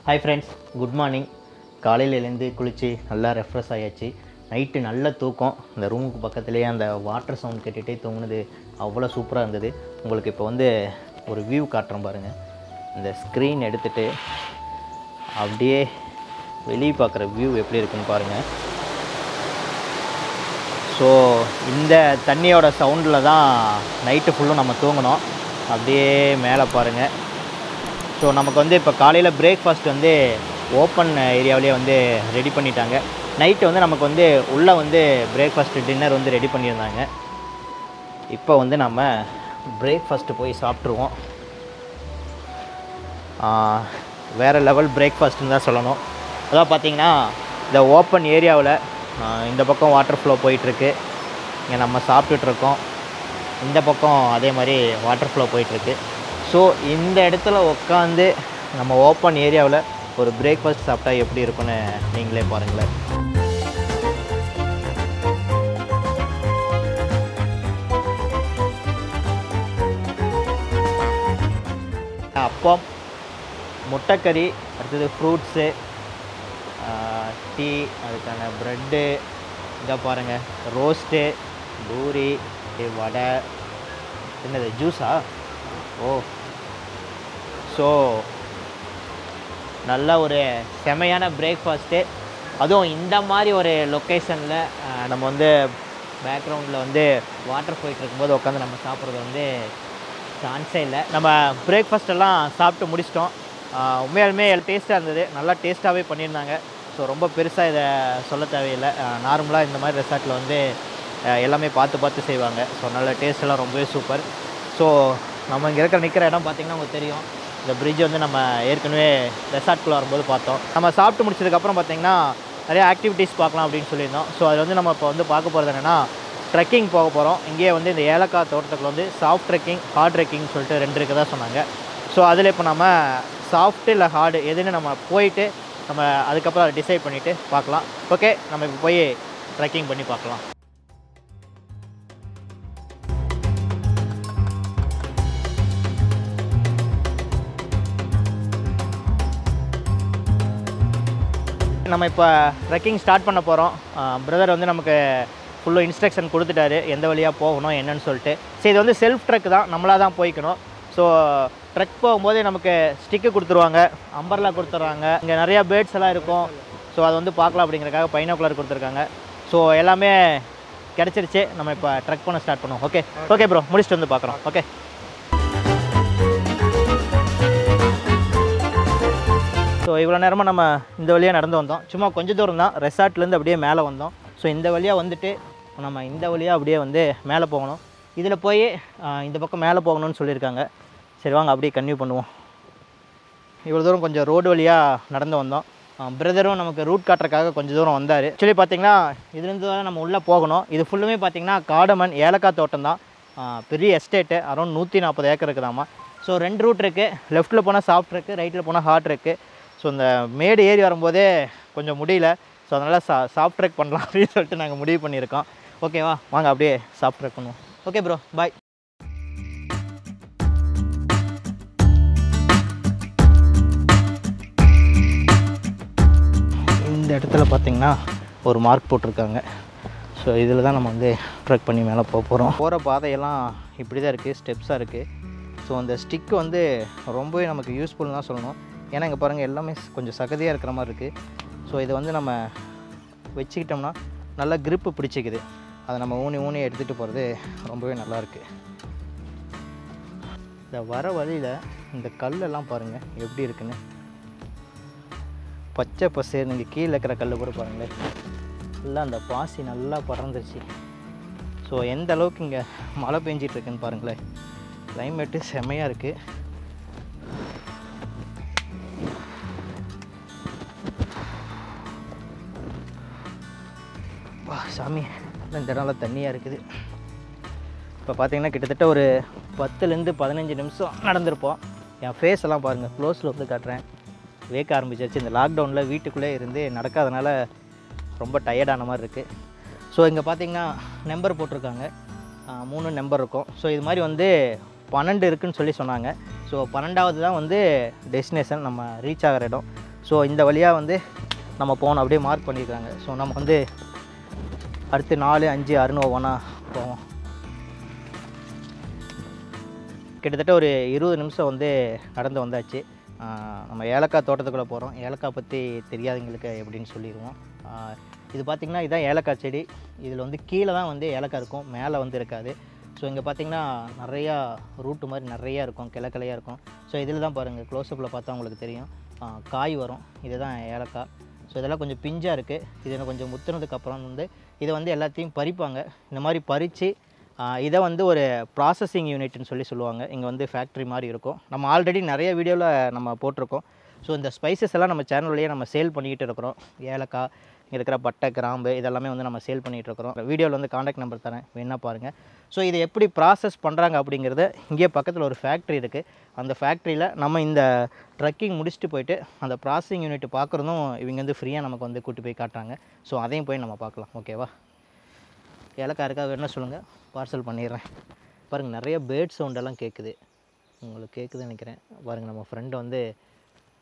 Hi friends, good morning. காலையில் எழுந்து குளித்து நல்லா ரெஃப்ரெஷ் ஆகியாச்சு. நைட்டு நல்ல தூக்கம். இந்த ரூமுக்கு பக்கத்துலேயே அந்த வாட்டர் சவுண்ட் கேட்டுகிட்டே தூங்குனது அவ்வளோ சூப்பராக இருந்தது. உங்களுக்கு இப்போ வந்து ஒரு வியூ காட்டுறேன் பாருங்கள். இந்த ஸ்க்ரீன் எடுத்துகிட்டு அப்படியே வெளியே பார்க்குற வியூ எப்படி இருக்குன்னு பாருங்கள். ஸோ இந்த தண்ணியோட சவுண்டில் தான் நைட்டு ஃபுல்லும் நம்ம தூங்கணும். அப்படியே மேலே பாருங்கள். ஸோ நமக்கு வந்து இப்போ காலையில் பிரேக்ஃபாஸ்ட் வந்து ஓப்பன் ஏரியாவிலே வந்து ரெடி பண்ணிட்டாங்க. நைட்டு வந்து நமக்கு வந்து உள்ளே வந்து பிரேக்ஃபாஸ்ட்டு டின்னர் வந்து ரெடி பண்ணியிருந்தாங்க. இப்போ வந்து நம்ம பிரேக்ஃபாஸ்ட்டு போய் சாப்பிட்ருவோம். வேறு லெவல் பிரேக்ஃபாஸ்ட்டுன்னு தான் சொல்லணும். அதான் பார்த்திங்கன்னா இந்த ஓப்பன் ஏரியாவில் இந்த பக்கம் வாட்டர் ஃப்ளோ போயிட்டுருக்கு. இங்கே நம்ம சாப்பிட்டுட்ருக்கோம். இந்த பக்கம் அதே மாதிரி வாட்டர் ஃப்ளோ போயிட்டுருக்கு. ஸோ இந்த இடத்துல உட்காந்து நம்ம ஓப்பன் ஏரியாவில் ஒரு பிரேக்ஃபாஸ்ட் சாப்பிட்டா எப்படி இருக்குன்னு நீங்களே பாருங்களேன். அப்பம், முட்டைக்கறி, அடுத்தது ஃப்ரூட்ஸு, டீ, அதுக்கான ப்ரெட்டு, இதை பாருங்கள், ரோஸ்ட்டு, பூரி, வடை, என்னது ஜூஸா? ஓ, ஸோ நல்ல ஒரு செமையான பிரேக்ஃபாஸ்ட்டு. அதுவும் இந்த மாதிரி ஒரு லொக்கேஷனில் நம்ம வந்து பேக்ரவுண்டில் வந்து வாட்டர் போயிட்டு இருக்கும்போது உட்காந்து நம்ம சாப்பிட்றது வந்து சான்ஸே இல்லை. நம்ம பிரேக்ஃபாஸ்ட்டெல்லாம் சாப்பிட்டு முடிச்சிட்டோம். உண்மையாலுமே டேஸ்ட்டாக இருந்தது. நல்லா டேஸ்ட்டாகவே பண்ணியிருந்தாங்க. ஸோ ரொம்ப பெருசாக இதை சொல்ல தேவையில்லை. நார்மலாக இந்த மாதிரி ரெசார்ட்டில் வந்து எல்லாமே பார்த்து செய்வாங்க. ஸோ நல்ல டேஸ்ட்டெல்லாம் ரொம்பவே சூப்பர். ஸோ நம்ம இங்கே நிற்கிற இடம் பார்த்திங்கன்னா உங்களுக்கு தெரியும். இந்த பிரிட்ஜ் வந்து நம்ம ஏற்கனவே ரெசார்ட்குள்ளே வரும்போது பார்த்தோம். நம்ம சாப்பிட்டு முடிச்சதுக்கப்புறம் பார்த்திங்கன்னா நிறைய ஆக்டிவிட்டீஸ் பார்க்கலாம் அப்படின்னு சொல்லியிருந்தோம். ஸோ அதில் வந்து நம்ம இப்போ வந்து பார்க்க போகிறது என்னென்னா ட்ரெக்கிங் போக போகிறோம். இங்கேயே வந்து இந்த ஏலக்காய் தோட்டத்துக்குள்ள வந்து சாஃப்ட் ட்ரெக்கிங், ஹார்ட் ட்ரெக்கிங் சொல்லிட்டு 2 இருக்குதா சொன்னாங்க. ஸோ அதில் இப்போ நம்ம சாஃப்ட்டு இல்லை ஹார்டு எதுன்னு நம்ம போயிட்டு நம்ம அதுக்கப்புறம் அதை டிசைட் பண்ணிவிட்டு பார்க்கலாம். ஓகே, நம்ம இப்போ போய் ட்ரெக்கிங் பண்ணி பார்க்கலாம். நம்ம இப்போ ட்ரெக்கிங் ஸ்டார்ட் பண்ண போகிறோம். பிரதர் வந்து நமக்கு ஃபுல்லாக இன்ஸ்ட்ரக்ஷன் கொடுத்துட்டாரு எந்த வழியாக போகணும் என்னன்னு சொல்லிட்டு. சரி, இது வந்து செல்ஃப் ட்ரெக் தான், நம்மளாக தான் போய்க்கணும். ஸோ ட்ரெக் போகும்போதே நமக்கு ஸ்டிக்கு கொடுத்துருவாங்க, அம்பர்லா கொடுத்துட்றாங்க. இங்கே நிறையா பேர்ட்ஸ் எல்லாம் இருக்கும். ஸோ அதை வந்து பார்க்கலாம் அப்படிங்கிறக்காக பைனாகுலர் கொடுத்துருக்காங்க. ஸோ எல்லாமே கிடச்சிருச்சு. நம்ம இப்போ ட்ரெக் பண்ண ஸ்டார்ட் பண்ணுவோம். ஓகே ப்ரோ, முடிச்சுட்டு வந்து பார்க்குறோம். ஓகே. ஸோ இவ்வளோ நேரமாக நம்ம இந்த வழியாக நடந்து வந்தோம். சும்மா கொஞ்சம் தூரம் தான், ரெசார்ட்லேருந்து அப்படியே மேலே வந்தோம். ஸோ இந்த வழியாக வந்துட்டு நம்ம இந்த வழியாக அப்படியே வந்து மேலே போகணும். இதில் போய் இந்த பக்கம் மேலே போகணும்னு சொல்லியிருக்காங்க. சரி வாங்க அப்படியே கன்டினியூ பண்ணுவோம். இவ்வளோ தூரம் கொஞ்சம் ரோடு வழியாக நடந்து வந்தோம். பிரதரும் நமக்கு ரூட் காட்டுறதுக்காக கொஞ்சம் தூரம் வந்தார். ஆக்சுவலி பார்த்திங்கன்னா இதுலேருந்து தான் நம்ம உள்ளே போகணும். இது ஃபுல்லுமே பார்த்திங்கன்னா காடமன் ஏலக்காய் தோட்டம் தான். பெரிய எஸ்டேட்டு, அரௌண்ட் 140 ஏக்கர் இருக்குதாம்மா. ஸோ 2 ரூட் இருக்குது. லெஃப்ட்டில் போனால் சாஃப்ட் இருக்குது, ரைட்டில் போனால் ஹார்ட் இருக்குது. ஸோ இந்த மேடு ஏறி வரும்போதே கொஞ்சம் முடியல. ஸோ அதனால் சாஃப்ட் ட்ரெக் பண்ணலாம் அப்படின்னு சொல்லிட்டு நாங்கள் முடிவு பண்ணியிருக்கோம். ஓகேவா, வாங்க அப்படியே சாஃப்ட் ட்ரெக் பண்ணுவோம். ஓகே ப்ரோ, பாய். இந்த இடத்துல பார்த்திங்கன்னா ஒரு மார்க் போட்டிருக்காங்க. ஸோ இதில் தான் நம்ம வந்து ட்ரெக் பண்ணி மேலே போகிறோம். போகிற பாதையெல்லாம் இப்படி தான் இருக்குது, ஸ்டெப்ஸாக இருக்குது. ஸோ அந்த ஸ்டிக்கு வந்து ரொம்பவே நமக்கு யூஸ்ஃபுல்னு தான் சொல்லணும். ஏன்னா இங்கே பாருங்கள் எல்லாமே கொஞ்சம் சகதியாக இருக்கிற மாதிரி இருக்குது. ஸோ இதை வந்து நம்ம வச்சுக்கிட்டோம்னா நல்லா க்ரிப்பு பிடிச்சிக்குது. அதை நம்ம ஊனி எடுத்துகிட்டு போகிறது ரொம்பவே நல்லாயிருக்கு. இந்த வர வழியில் இந்த கல்லெல்லாம் பாருங்கள் எப்படி இருக்குன்னு. பச்சை பசேர், நீங்கள் கீழே இருக்கிற கல் கூட பாருங்களேன், எல்லாம் அந்த பாசி நல்லா பறந்துருச்சு. ஸோ எந்த அளவுக்கு இங்கே மழை பெஞ்சிட்ருக்குன்னு பாருங்களேன். கிளைமேட்டு செம்மையாக இருக்குது. சாமி, இந்த இடம்லாம் தண்ணியாக இருக்குது. இப்போ பார்த்திங்கன்னா கிட்டத்தட்ட ஒரு 10லேருந்து 15 நிமிஷம் நடந்திருப்போம். என் ஃபேஸ் எல்லாம் பாருங்கள், க்ளோஸில் வந்து காட்டுறேன், வேக்க ஆரம்பிச்சிருச்சு. இந்த லாக்டவுனில் வீட்டுக்குள்ளே இருந்து நடக்காதனால ரொம்ப டயர்டான மாதிரி இருக்குது. ஸோ இங்கே பார்த்திங்கன்னா நம்பர் போட்டிருக்காங்க, 3 நம்பர் இருக்கும். ஸோ இது மாதிரி வந்து 12 இருக்குதுன்னு சொல்லி சொன்னாங்க. ஸோ 12வது தான் வந்து டெஸ்டினேஷன், நம்ம ரீச் ஆகிற இடம். ஸோ இந்த வழியாக வந்து நம்ம போகணும், அப்படியே மார்க் பண்ணியிருக்காங்க. ஸோ நம்ம வந்து அடுத்து 4, 5, 6 ஒவ்வொன்றா போவோம். கிட்டத்தட்ட ஒரு 20 நிமிஷம் வந்து நடந்து வந்தாச்சு. நம்ம ஏலக்காய் தோட்டத்துக்குள்ளே போகிறோம். ஏலக்காய் பற்றி தெரியாதவங்களுக்கு எப்படின்னு சொல்லிடுவோம். இது பார்த்திங்கன்னா இதுதான் ஏலக்காய் செடி. இதில் வந்து கீழே தான் வந்து ஏலக்காய் இருக்கும், மேலே வந்து இருக்காது. ஸோ இங்கே பார்த்திங்கன்னா நிறையா ரூட்டு மாதிரி நிறையா இருக்கும், கிளையாக இருக்கும். ஸோ இதில் தான் பாருங்கள், க்ளோஸ்அப்பில் பார்த்தா உங்களுக்கு தெரியும், காய் வரும். இதுதான் ஏலக்காய். ஸோ இதெல்லாம் கொஞ்சம் பிஞ்சாக இருக்குது. இது கொஞ்சம் முத்துனதுக்கப்புறம் வந்து இதை வந்து எல்லாத்தையும் பறிப்பாங்க. இந்த மாதிரி பறித்து இதை வந்து ஒரு ப்ராசஸிங் யூனிட்னு சொல்லுவாங்க. இங்கே வந்து ஃபேக்ட்ரி மாதிரி இருக்கும். நம்ம ஆல்ரெடி நிறைய வீடியோவில் நம்ம போட்டிருக்கோம். ஸோ இந்த ஸ்பைசஸ் எல்லாம் நம்ம சேனல்லையே நம்ம சேல் பண்ணிக்கிட்டு இருக்கிறோம். ஏலக்காய், இங்கே இருக்கிற பட்டை, கிராம்பு இதெல்லாமே வந்து நம்ம சேல் பண்ணிகிட்டு இருக்கிறோம். வீடியோவில் வந்து காண்டாக்ட் நம்பர் தரேன், வேணா பாருங்கள். ஸோ இதை எப்படி ப்ராசஸ் பண்ணுறாங்க அப்படிங்கிறத இங்கே பக்கத்தில் ஒரு ஃபேக்ட்ரி இருக்குது. அந்த ஃபேக்ட்ரியில் நம்ம இந்த ட்ரக்கிங் முடிச்சுட்டு போயிட்டு அந்த ப்ராசஸிங் யூனிட் பார்க்குறதும் இவங்க வந்து ஃப்ரீயாக நமக்கு வந்து கூட்டி போய் காட்டுறாங்க. ஸோ அதையும் போய் நம்ம பார்க்கலாம். ஓகேவா? ஏலக்காய் இருக்கா வேணா சொல்லுங்கள், பார்சல் பண்ணிடுறேன். பாருங்கள் நிறைய பேர்ட் சவுண்டெல்லாம் கேட்குது, உங்களுக்கு கேட்குதுன்னு நினைக்கிறேன். பாருங்கள் நம்ம ஃப்ரெண்டு வந்து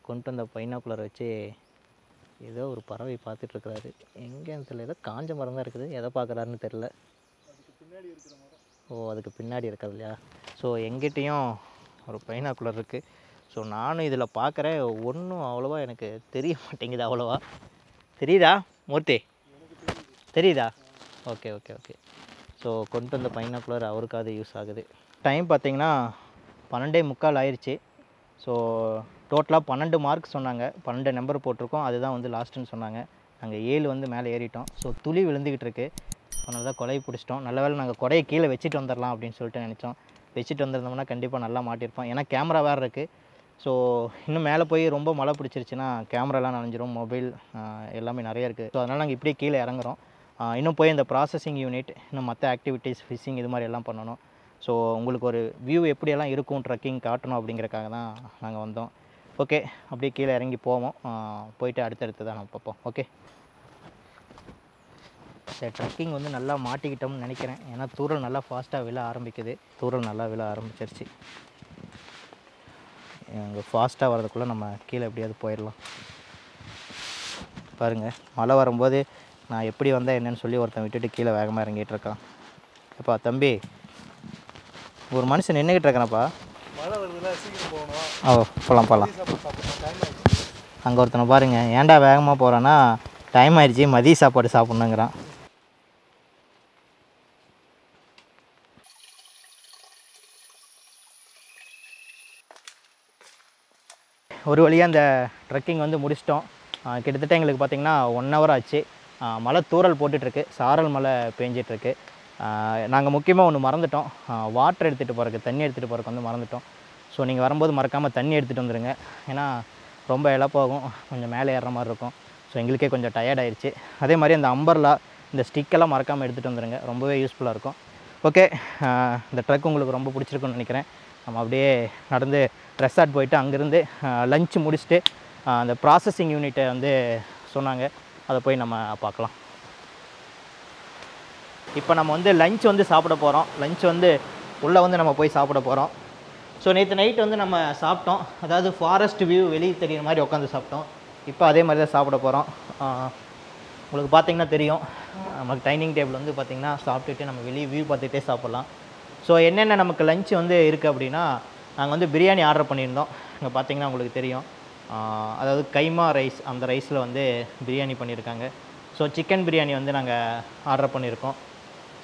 கொண்டு வந்த பைனாக்குலர் வச்சு ஏதோ ஒரு பறவை பார்த்துட்ருக்குறாரு. எங்கேன்னு தெரியல, ஏதோ காஞ்ச மரம் தான் இருக்குது, எதை பார்க்குறாருன்னு தெரில. ஓ, அதுக்கு பின்னாடி இருக்கிறது இல்லையா? ஸோ எங்கிட்டையும் ஒரு பைனாக்குலர் இருக்குது. ஸோ நானும் இதில் பார்க்குறேன், ஒன்றும் அவ்வளோவா எனக்கு தெரிய மாட்டேங்குது. அவ்வளோவா தெரியுதா மூர்த்தி? தெரியுதா? Okay okay okay. ஸோ கொண்டு வந்த பைனாக்குலர் அவருக்காவது யூஸ் ஆகுது. டைம் பார்த்திங்கன்னா 12:45 ஆயிடுச்சு. ஸோ டோட்டலாக 12 மார்க் சொன்னாங்க. 12 நம்பர் போட்டிருக்கோம், அதுதான் வந்து லாஸ்ட்டுன்னு சொன்னாங்க. நாங்கள் 7 வந்து மேலே ஏறிட்டோம். ஸோ துளி விழுந்துக்கிட்டு இருக்குது, அதனால தான் கொலையை பிடிச்சிட்டோம். நல்ல வேலை நாங்கள் கொடையை கீழே வச்சுட்டு வந்துடலாம் அப்படின்னு சொல்லிட்டு நினச்சோம். வச்சுட்டு வந்திருந்தோம்னா கண்டிப்பாக நல்லா மாட்டியிருப்போம். ஏன்னா கேமரா வேறு இருக்குது. ஸோ இன்னும் மேலே போய் ரொம்ப மழை பிடிச்சிருச்சுன்னா கேமராலாம் நனைஞ்சிரும், மொபைல் எல்லாமே நிறையா இருக்குது. ஸோ அதனால் நாங்கள் இப்படியே கீழே இறங்குறோம். இன்னும் போய் இந்த ப்ராசஸிங் யூனிட், இன்னும் மற்ற ஆக்டிவிட்டீஸ், ஃபிஷிங் இது மாதிரி எல்லாம் பண்ணணும். ஸோ உங்களுக்கு ஒரு வியூ எப்படியெல்லாம் இருக்கும் ட்ரக்கிங் காட்டணும் அப்படிங்கிறக்காக தான் நாங்கள் வந்தோம். ஓகே, அப்படியே கீழே இறங்கி போவோம். போயிட்டு அடுத்தடுத்து தான் நம்ம பார்ப்போம். ஓகே, இந்த ட்ரக்கிங் வந்து நல்லா மாட்டிக்கிட்டோம்னு நினைக்கிறேன். ஏன்னா தூரல் நல்லா ஃபாஸ்ட்டாக விழ ஆரம்பிக்குது. தூரல் நல்லா விழ ஆரம்பிச்சிருச்சு. அங்கே ஃபாஸ்ட்டாக வர்றதுக்குள்ளே நம்ம கீழே எப்படியாவது போயிடலாம். பாருங்கள், மழை வரும்போது நான் எப்படி வந்தேன் என்னன்னு சொல்லி ஒருத்தன் விட்டுட்டு கீழே வேகமாக இறங்கிட்டு இருக்கான். அப்பா தம்பி, ஒரு மனுஷன் நின்றுக்கிட்டு இருக்கானப்பா. மழை வருதுல, சீக்கிரம் போகணும். ஓ, போகலாம். அங்கே ஒருத்தனை பாருங்கள், ஏன்டா வேகமாக போகிறான்னா டைம் ஆயிடுச்சு, மதிய சாப்பாடு சாப்பிட்ணுங்கிறான். ஒரு வழியாக அந்த ட்ரெக்கிங் வந்து முடிச்சிட்டோம். கிட்டத்தட்ட எங்களுக்கு பார்த்திங்கன்னா 1 ஹவர் ஆச்சு. மழை தூறல் போட்டுட்ருக்கு, சாரல் மழை பேஞ்சிட்ருக்கு. நாங்கள் முக்கியமாக ஒன்று மறந்துட்டோம், வாட்டர் எடுத்துகிட்டு போகிறக்கு, தண்ணி எடுத்துகிட்டு போகிறக்கு வந்து மறந்துட்டோம். ஸோ நீங்கள் வரும்போது மறக்காமல் தண்ணி எடுத்துகிட்டு வந்துடுங்க. ஏன்னா ரொம்ப இழப்பாகும், கொஞ்சம் மேலே ஏறுற மாதிரி இருக்கும். ஸோ எங்களுக்கே கொஞ்சம் டயர்ட் ஆயிடுச்சு. அதே மாதிரி அந்த அம்பர்லா, இந்த ஸ்டிக்கெல்லாம் மறக்காமல் எடுத்துகிட்டு வந்துடுங்க, ரொம்பவே யூஸ்ஃபுல்லாக இருக்கும். ஓகே, இந்த ட்ரக் உங்களுக்கு ரொம்ப பிடிச்சிருக்குன்னு நினைக்கிறேன். நம்ம அப்படியே நடந்து ரெசார்ட் போயிட்டு அங்கேருந்து லஞ்ச் முடிச்சுட்டு அந்த ப்ராசஸிங் யூனிட்டை வந்து சொன்னாங்க, அதை போய் நம்ம பார்க்கலாம். இப்போ நம்ம வந்து லஞ்ச் வந்து சாப்பிட போகிறோம். லஞ்ச் வந்து உள்ளே வந்து நம்ம போய் சாப்பிட போகிறோம். ஸோ நேற்று நைட் வந்து நம்ம சாப்பிட்டோம், அதாவது ஃபாரஸ்ட் வியூ வெளியே தெரிகிற மாதிரி உட்காந்து சாப்பிட்டோம். இப்போ அதே மாதிரி தான் சாப்பிட போகிறோம். உங்களுக்கு பார்த்திங்கன்னா தெரியும், நமக்கு டைனிங் டேபிள் வந்து பார்த்திங்கன்னா சாப்பிட்டுட்டு நம்ம வெளியே வியூ பார்த்துக்கிட்டே சாப்பிட்லாம். ஸோ என்னென்ன நமக்கு லஞ்ச் வந்து இருக்குது அப்படின்னா, நாங்கள் வந்து பிரியாணி ஆர்டர் பண்ணியிருந்தோம். இங்கே பார்த்திங்கன்னா உங்களுக்கு தெரியும், அதாவது கைமா ரைஸ், அந்த ரைஸில் வந்து பிரியாணி பண்ணியிருக்காங்க. ஸோ சிக்கன் பிரியாணி வந்து நாங்கள் ஆர்டர் பண்ணியிருக்கோம்.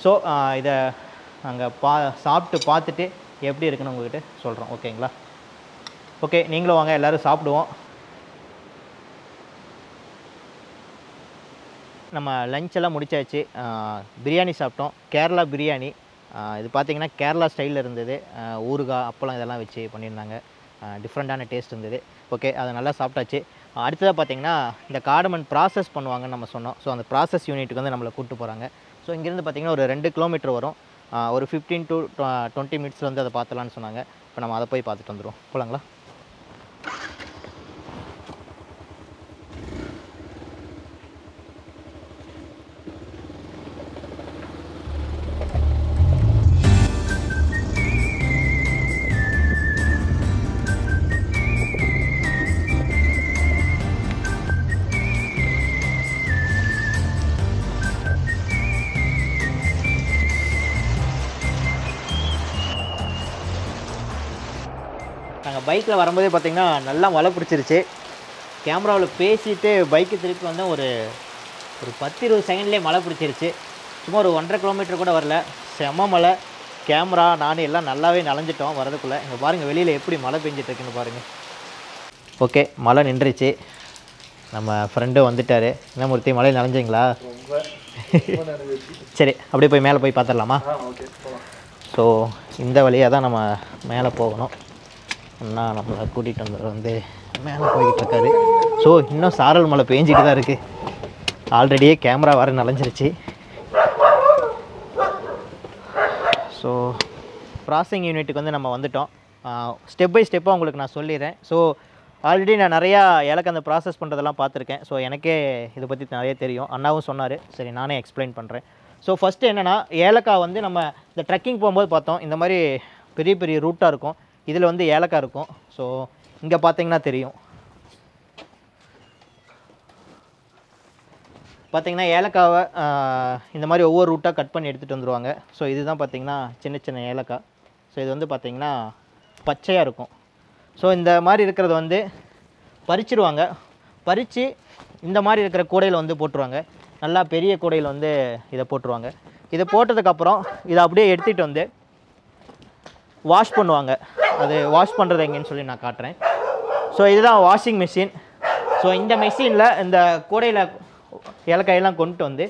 ஸோ இதை நாங்கள் சாப்பிட்டு பார்த்துட்டு எப்படி இருக்குன்னு உங்கள்கிட்ட சொல்கிறோம். ஓகேங்களா? ஓகே, நீங்களும் வாங்க, எல்லோரும் சாப்பிடுவோம். நம்ம லஞ்செல்லாம் முடிச்சாச்சு. பிரியாணி சாப்பிட்டோம், கேரளா பிரியாணி. இது பார்த்திங்கன்னா கேரளா ஸ்டைலில் இருந்தது. ஊறுகாய், அப்பளம் இதெல்லாம் வச்சு பண்ணியிருந்தாங்க. டிஃப்ரெண்ட்டான டேஸ்ட் இருந்தது. ஓகே, அதை நல்லா சாப்பிட்டாச்சு. அடுத்ததாக பார்த்திங்கன்னா இந்த கார்டமன் ப்ராசஸ் பண்ணுவாங்கன்னு நம்ம சொன்னோம். ஸோ அந்த ப்ராசஸ் யூனிட்டுக்கு வந்து நம்மளை கூப்பிட்டு போகிறாங்க. ஸோ இங்கேருந்து பார்த்திங்கன்னா ஒரு 2 கிலோமீட்டர் வரும். ஒரு 15 to 20 மினிட்ஸில் வந்து அதை பார்த்துலான்னு சொன்னாங்க. இப்போ நம்ம அதை போய் பார்த்துட்டு வந்துடுவோம். போகலாங்களா? பைக்கில் வரும்போதே பார்த்திங்கன்னா நல்லா மழை பிடிச்சிருச்சு. கேமராவில் பேசிட்டு பைக்கு திருப்பி வந்தால் ஒரு 10-20 செகண்ட்லேயே மழை பிடிச்சிருச்சு. சும்மா ஒரு 1.5 கிலோமீட்டர் கூட வரல. செம்ம மழை. கேமரா நான் எல்லாம் நல்லாவே நனைஞ்சிட்டோம் வரதுக்குள்ளே. இங்கே பாருங்கள் வெளியில் எப்படி மழை பெஞ்சிட்ருக்குன்னு பாருங்கள். ஓகே, மழை நின்றுச்சு. நம்ம ஃப்ரெண்டு வந்துட்டார். என்ன மூர்த்தி, மழை நனைஞ்சிங்களா? சரி, அப்படியே போய் மேலே போய் பார்த்துடலாமா? ஸோ இந்த வழியாக தான் நம்ம மேலே போகணும். அண்ணா நம்மளை கூட்டிகிட்டு வந்து மேலே போய்கிட்டு இருக்காரு. ஸோ இன்னும் சாரல் மழை பெஞ்சிட்டு தான் இருக்குது. ஆல்ரெடியே கேமரா வர நனைஞ்சிருச்சு. ஸோ ப்ராசஸிங் யூனிட்டுக்கு வந்து நம்ம வந்துட்டோம். ஸ்டெப் பை ஸ்டெப்பாக உங்களுக்கு நான் சொல்லிடுறேன். ஸோ ஆல்ரெடி நான் நிறையா ஏலக்காய் அந்த ப்ராசஸ் பண்ணுறதெல்லாம் பார்த்துருக்கேன். ஸோ எனக்கே இதை பற்றி நிறைய தெரியும். அண்ணாவும் சொன்னார். சரி, நானே எக்ஸ்பிளைன் பண்ணுறேன். ஸோ ஃபஸ்ட்டு என்னென்னா, ஏலக்காய் வந்து நம்ம இந்த ட்ரெக்கிங் போகும்போது பார்த்தோம், இந்த மாதிரி பெரிய பெரிய ரூட்டாக இருக்கும். இதில் வந்து ஏலக்காய் இருக்கும். ஸோ இங்கே பார்த்தீங்கன்னா தெரியும். பார்த்திங்கன்னா ஏலக்காவை இந்த மாதிரி ஒவ்வொரு ரூட்டாக கட் பண்ணி எடுத்துகிட்டு வந்துடுவாங்க. ஸோ இதுதான் பார்த்திங்கன்னா சின்ன சின்ன ஏலக்காய். ஸோ இது வந்து பார்த்திங்கன்னா பச்சையாக இருக்கும். ஸோ இந்த மாதிரி இருக்கிறத வந்து பறிச்சிடுவாங்க. பறித்து இந்த மாதிரி இருக்கிற கூடையில் வந்து போட்டுருவாங்க. நல்லா பெரிய கூடையில் வந்து இதை போட்டுருவாங்க. இதை போட்டதுக்கப்புறம் இதை அப்படியே எடுத்துகிட்டு வந்து வாஷ் பண்ணுவாங்க. அது வாஷ் பண்ணுறது எங்கேன்னு சொல்லி நான் காட்டுறேன். ஸோ இதுதான் வாஷிங் மிஷின். ஸோ இந்த மிஷினில் இந்த கூடையில் ஏலக்காயெல்லாம் கொண்டு வந்து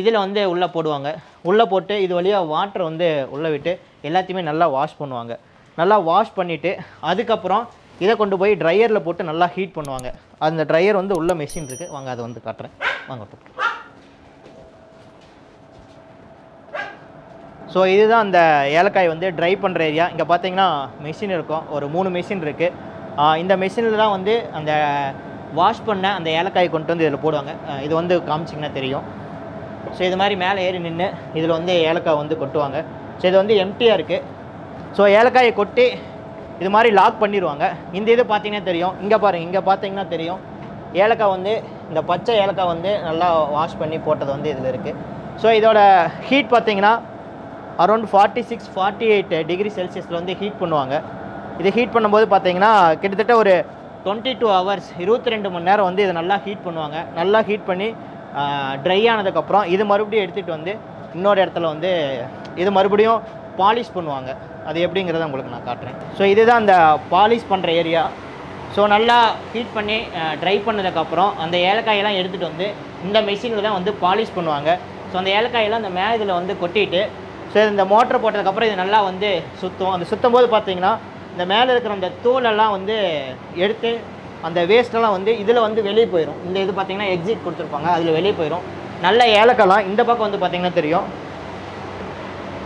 இதில் வந்து உள்ளே போடுவாங்க. உள்ளே போட்டு இது வழியாக வாட்டரை வந்து உள்ளே விட்டு எல்லாத்தையுமே நல்லா வாஷ் பண்ணுவாங்க. நல்லா வாஷ் பண்ணிவிட்டு அதுக்கப்புறம் இதை கொண்டு போய் ட்ரையரில் போட்டு நல்லா ஹீட் பண்ணுவாங்க. அந்த ட்ரையர் வந்து உள்ள மெஷின் இருக்குது. வாங்க அதை வந்து காட்டுறேன். வாங்க. ஸோ இதுதான் அந்த ஏலக்காய் வந்து ட்ரை பண்ணுற ஏரியா. இங்கே பார்த்தீங்கன்னா மெஷின் இருக்கும். ஒரு 3 மெஷின் இருக்குது. இந்த மெஷினில் தான் வந்து அந்த வாஷ் பண்ண அந்த ஏலக்காயை கொண்டு வந்து இதில் போடுவாங்க. இது வந்து காமிச்சிங்கன்னா தெரியும். ஸோ இது மாதிரி மேலே ஏறி நின்று இதில் வந்து ஏலக்காய் வந்து கொட்டுவாங்க. ஸோ இது வந்து எம்டியாக இருக்குது. ஸோ ஏலக்காயை கொட்டி இது மாதிரி லாக் பண்ணிடுவாங்க. இந்த இது பார்த்தீங்கன்னா தெரியும். இங்கே பாருங்கள், இங்கே பார்த்தீங்கன்னா தெரியும். ஏலக்காய் வந்து இந்த பச்சை ஏலக்காய் வந்து நல்லா வாஷ் பண்ணி போட்டது வந்து இதில் இருக்குது. ஸோ இதோட ஹீட் பார்த்தீங்கன்னா அரௌண்ட் 46-48 டிகிரி செல்சியஸில் வந்து ஹீட் பண்ணுவாங்க. இது ஹீட் பண்ணும்போது பார்த்தீங்கன்னா கிட்டத்தட்ட ஒரு 22 ஹவர்ஸ் 22 மணி நேரம் வந்து இதை நல்லா ஹீட் பண்ணுவாங்க. நல்லா ஹீட் பண்ணி ட்ரை ஆனதுக்கப்புறம் இது மறுபடியும் எடுத்துகிட்டு வந்து இன்னொரு இடத்துல வந்து இது மறுபடியும் பாலிஷ் பண்ணுவாங்க. அது எப்படிங்கிறத உங்களுக்கு நான் காட்டுறேன். ஸோ இதுதான் அந்த பாலிஷ் பண்ணுற ஏரியா. ஸோ நல்லா ஹீட் பண்ணி ட்ரை பண்ணதுக்கப்புறம் அந்த ஏலக்காயெல்லாம் எடுத்துகிட்டு வந்து இந்த மெஷினில் தான் வந்து பாலிஷ் பண்ணுவாங்க. ஸோ அந்த ஏலக்காயெல்லாம் அந்த இதில் வந்து கொட்டிட்டு ஸோ இந்த மோட்டர் போட்டதுக்கப்புறம் இது நல்லா வந்து சுற்றும். அந்த சுற்றும் போது பார்த்தீங்கன்னா இந்த மேலே இருக்கிற அந்த தூளெல்லாம் வந்து எடுத்து அந்த வேஸ்ட்டெல்லாம் வந்து இதில் வந்து வெளியே போயிடும். இந்த இது பார்த்திங்கன்னா எக்ஸிட் கொடுத்துருப்பாங்க, அதில் வெளியே போயிடும். நல்ல ஏலக்காய்லாம் இந்த பக்கம் வந்து பார்த்திங்கன்னா தெரியும்.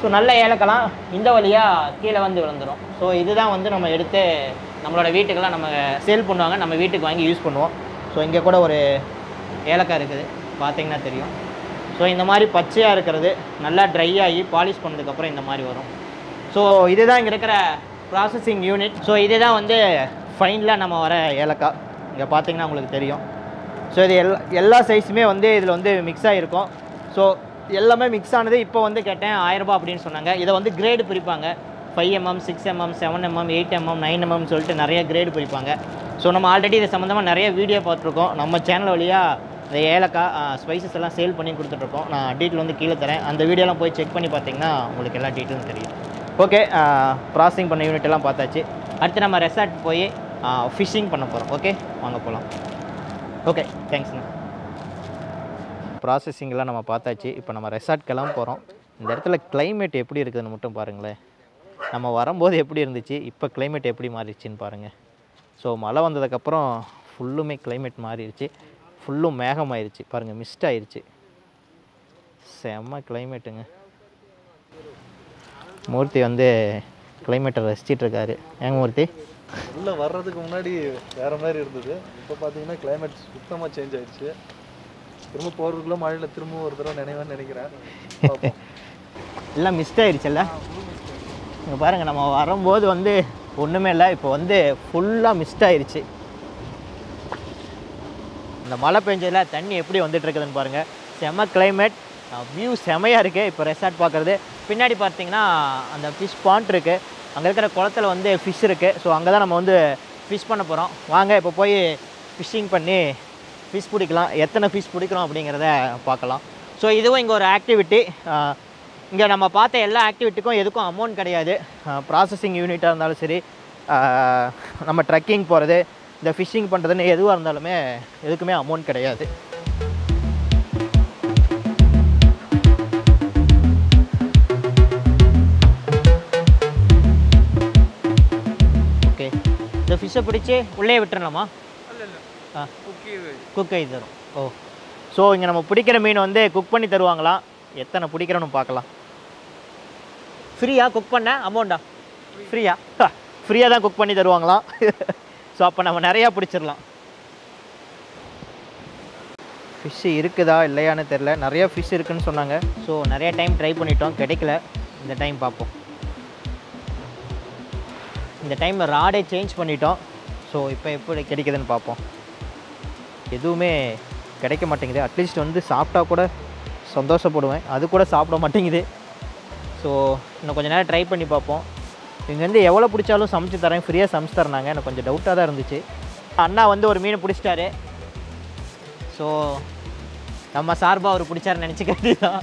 ஸோ நல்ல ஏலக்காய்லாம் இந்த வழியாக கீழே வந்து விழுந்துடும். ஸோ இதுதான் வந்து நம்ம எடுத்து நம்மளோட வீட்டுக்கெல்லாம் நம்ம சேல் பண்ணுவாங்க. நம்ம வீட்டுக்கு வாங்கி யூஸ் பண்ணுவோம். ஸோ இங்கே கூட ஒரு ஏலக்காய் இருக்குது, பார்த்திங்கன்னா தெரியும். ஸோ இந்த மாதிரி பச்சையாக இருக்கிறது நல்லா ட்ரை ஆகி பாலிஷ் பண்ணதுக்கப்புறம் இந்த மாதிரி வரும். ஸோ இதுதான் இங்கே இருக்கிற ப்ராசஸிங் யூனிட். ஸோ இதுதான் வந்து ஃபைனலாக நம்ம வர ஏலக்காய். இங்கே பார்த்தீங்கன்னா உங்களுக்கு தெரியும். ஸோ இது எல்லா சைஸுமே வந்து இதில் வந்து மிக்ஸ் ஆகிருக்கும். ஸோ எல்லாமே மிக்ஸ் ஆனது இப்போ வந்து கேட்டேன் 1000 ரூபாய் அப்படின்னு சொன்னாங்க. இதை வந்து கிரேடு பிரிப்பாங்க. 5mm, 6mm, 7mm, 8mm, 9mm சொல்லிட்டு நிறைய கிரேடு பிரிப்பாங்க. ஸோ நம்ம ஆல்ரெடி இது சம்மந்தமாக நிறைய வீடியோ பார்த்துருக்கோம். நம்ம சேனல் வழியாக இந்த ஏலக்காய் ஸ்பைசஸ் எல்லாம் சேல் பண்ணி கொடுத்துட்ருக்கோம். நான் டீட்டெயில் வந்து கீழே தரேன். அந்த வீடியோலாம் போய் செக் பண்ணி பார்த்தீங்கன்னா உங்களுக்கு எல்லா டீட்டெயிலும் தெரியும். ஓகே, ப்ராசஸிங் பண்ண யூனிட் எல்லாம் பார்த்தாச்சு. அடுத்து நம்ம ரெசார்ட் போய் ஃபிஷ்ஷிங் பண்ண போகிறோம். ஓகே, வாங்க போகலாம். ஓகே, தேங்க்ஸ்ண்ணா. ப்ராசஸிங்கெலாம் நம்ம பார்த்தாச்சு. இப்போ நம்ம ரெசார்ட்கெல்லாம் போகிறோம். இந்த இடத்துல கிளைமேட் எப்படி இருக்குதுன்னு மட்டும் பாருங்களேன். நம்ம வரும்போது எப்படி இருந்துச்சு, இப்போ கிளைமேட் எப்படி மாறிடுச்சின்னு பாருங்கள். ஸோ மழை வந்ததுக்கப்புறம் ஃபுல்லுமே கிளைமேட் மாறிடுச்சு. ஃபுல்லும் மேகமாயிருச்சு பாருங்கள், மிஸ்ட் ஆயிடுச்சு. செம்ம கிளைமேட்டுங்க. மூர்த்தி வந்து கிளைமேட்டை ரசிச்சிட்ருக்காரு. ஏங்க மூர்த்தி? உள்ளே வர்றதுக்கு முன்னாடி வேறு மாதிரி இருந்தது. இப்போ பார்த்தீங்கன்னா கிளைமேட் சுத்தமாக சேஞ்ச் ஆயிடுச்சு. திரும்ப போகிறதுக்குள்ளே மழையில் திரும்ப ஒரு தடவை நினைவேன்னு நினைக்கிறேன். எல்லாம் மிஸ்ட் ஆயிடுச்சுல்ல. இங்கே பாருங்கள், நம்ம வரும்போது வந்து ஒன்றுமே இல்லை. இப்போ வந்து ஃபுல்லாக மிஸ்ட் ஆயிடுச்சு. இந்த மழை பெஞ்சதில் தண்ணி எப்படி வந்துட்டுருக்குதுன்னு பாருங்கள். செம்ம கிளைமேட், வியூ செமையாக இருக்குது. இப்போ ரெசார்ட் பார்க்குறது பின்னாடி பார்த்தீங்கன்னா அந்த ஃபிஷ் பாண்ட் இருக்குது. அங்கே இருக்கிற குளத்துல வந்து ஃபிஷ் இருக்குது. ஸோ அங்கே தான் நம்ம வந்து ஃபிஷ் பண்ண போகிறோம். வாங்க இப்போ போய் ஃபிஷ்ஷிங் பண்ணி ஃபிஷ் பிடிக்கலாம். எத்தனை ஃபிஷ் பிடிக்கிறோம் அப்படிங்கிறத பார்க்கலாம். ஸோ இதுவும் இங்கே ஒரு ஆக்டிவிட்டி. இங்கே நம்ம பார்த்த எல்லா ஆக்டிவிட்டிக்கும் எதுக்கும் அமௌண்ட் கிடையாது. ப்ராசஸிங் யூனிட்டாக இருந்தாலும் சரி, நம்ம ட்ரெக்கிங் போகிறது, இந்த ஃபிஷ்ஷிங் பண்ணுறதுன்னு எதுவாக இருந்தாலுமே எதுக்குமே அமௌண்ட் கிடையாது. ஓகே, இந்த ஃபிஷ்ஷை பிடிச்சி உள்ளே விட்டுறலாமா? குக் ஆகி தரும். ஓ, ஸோ இங்கே நம்ம பிடிக்கிற மீன் வந்து குக் பண்ணி தருவாங்களாம். எத்தனை பிடிக்கிறோன்னு பார்க்கலாம். ஃப்ரீயா குக் பண்ண? அமௌண்ட்டா? ஃப்ரீயா? ஃப்ரீயாக தான் குக் பண்ணி தருவாங்களாம். ஸோ அப்போ நம்ம நிறையா பிடிச்சிடலாம். ஃபிஷ்ஷு இருக்குதா இல்லையான்னு தெரில. நிறையா ஃபிஷ் இருக்குதுன்னு சொன்னாங்க. ஸோ நிறைய டைம் ட்ரை பண்ணிட்டோம், கிடைக்கல. இந்த டைம் பார்ப்போம். இந்த டைம் ராடே சேஞ்ச் பண்ணிட்டோம். ஸோ இப்போ எப்படி கிடைக்குதுன்னு பார்ப்போம். எதுவுமே கிடைக்க மாட்டேங்குது. அட்லீஸ்ட் வந்து சாப்பிட்டா கூட சந்தோஷப்படுவேன், அது கூட சாப்பிட மாட்டேங்குது. ஸோ இன்னும் கொஞ்சம் நேரம் ட்ரை பண்ணி பார்ப்போம். இங்கேருந்து எவ்வளோ பிடிச்சாலும் சமைச்சு தரேன், ஃப்ரீயாக சமைச்சு தரேனாங்க. எனக்கு கொஞ்சம் டவுட்டாக தான் இருந்துச்சு. அண்ணா வந்து ஒரு மீனை பிடிச்சிட்டாரு. ஸோ நம்ம சார்பாக அவர் பிடிச்சாருன்னு நினச்சிக்கிறது தான்.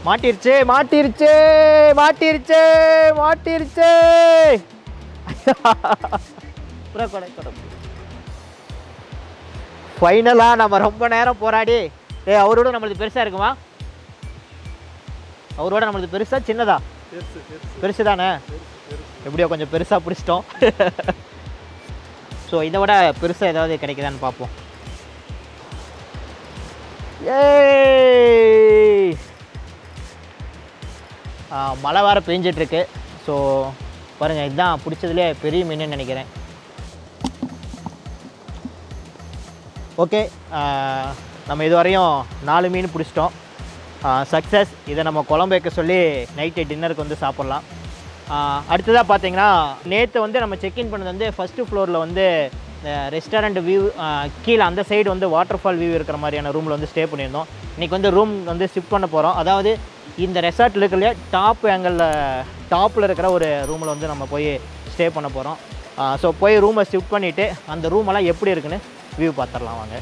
மாட்டிருச்சு மாட்டிருச்சு மாட்டிருச்சு மாட்டிருச்சு. ஃபைனலாக நம்ம ரொம்ப நேரம் போராடி, அவரோட நம்மளுக்கு பெருசாக இருக்குமா? அவரோட நம்மளுக்கு பெருசாக சின்னதா? பெருசு தானே. எப்படியோ கொஞ்சம் பெருசாக பிடிச்சிட்டோம். ஸோ இதை விட பெருசாக ஏதாவது கிடைக்குதான்னு பார்ப்போம். ஏய், மழை வேறு பெஞ்சிட்ருக்கு. ஸோ பாருங்கள், இதுதான் பிடிச்சதுலே பெரிய மீனுன்னு நினைக்கிறேன். ஓகே, நம்ம இதுவரையும் 4 மீன் பிடிச்சிட்டோம். சக்ஸஸ். இதை நம்ம குழம்பு வைக்க சொல்லி நைட்டு டின்னருக்கு வந்து சாப்பிட்லாம். அடுத்ததாக பார்த்தீங்கன்னா, நேற்று வந்து நம்ம செக்இன் பண்ணது வந்து ஃபஸ்ட்டு ஃப்ளோரில் வந்து ரெஸ்டாரண்ட் வியூ, கீழே அந்த சைடு வந்து வாட்டர் ஃபால் வியூ இருக்கிற மாதிரியான ரூமில் வந்து ஸ்டே பண்ணியிருந்தோம். இன்றைக்கி வந்து ரூம் வந்து ஷிஃப்ட் பண்ண போகிறோம். அதாவது இந்த ரெசார்ட்டில் இருக்கிற டாப் ஆங்கிளில் டாப்பில் இருக்கிற ஒரு ரூமில் வந்து நம்ம போய் ஸ்டே பண்ண போகிறோம். ஸோ போய் ரூமை ஷிஃப்ட் பண்ணிவிட்டு அந்த ரூமெல்லாம் எப்படி இருக்குன்னு வியூ பார்த்துடலாம் வாங்க.